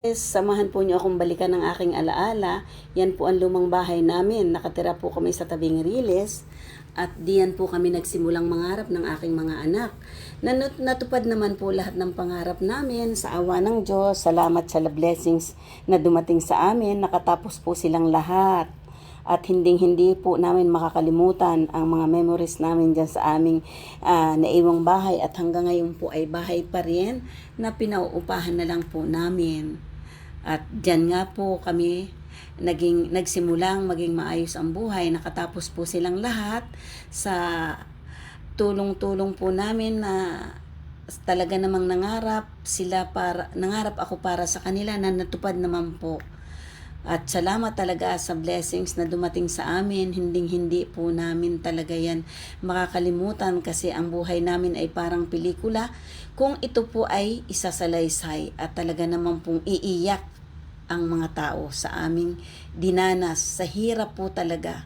Samahan po niyo akong balikan ng aking alaala. Yan po ang lumang bahay namin. Nakatira po kami sa tabing Riles. At diyan po kami nagsimulang mangarap ng aking mga anak. Natupad naman po lahat ng pangarap namin sa awa ng Diyos. Salamat sa blessings na dumating sa amin. Nakatapos po silang lahat. At hindi po namin makakalimutan ang mga memories namin dyan sa aming naiwang bahay. At hanggang ngayon po ay bahay pa rin na pinauupahan na lang po namin. At dyan nga po kami nagsimulang maging maayos ang buhay. Nakatapos po silang lahat sa tulong-tulong po namin na talaga namang nangarap ako para sa kanila na natupad naman po. At salamat talaga sa blessings na dumating sa amin. Hindi po namin talaga yan makakalimutan kasi ang buhay namin ay parang pelikula. Kung ito po ay isasalaysay at talaga naman pong iiyak ang mga tao sa aming dinanas. Sa hirap po talaga.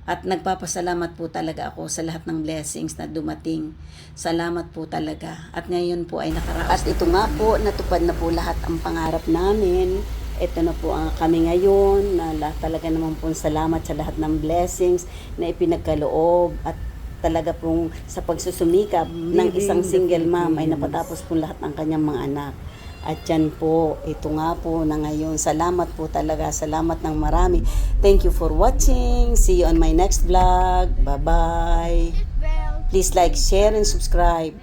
At nagpapasalamat po talaga ako sa lahat ng blessings na dumating. Salamat po talaga. At ngayon po ay nakaraos. At ito nga po, natupad na po lahat ang pangarap namin. Ito na po ang kami ngayon na talaga naman po salamat sa lahat ng blessings na ipinagkaloob at talaga pong sa pagsusumikap ng isang single mom ay napatapos po lahat ng kanyang mga anak. At yan po, ito nga po na ngayon. Salamat po talaga. Salamat ng marami. Thank you for watching. See you on my next vlog. Bye-bye. Please like, share, and subscribe.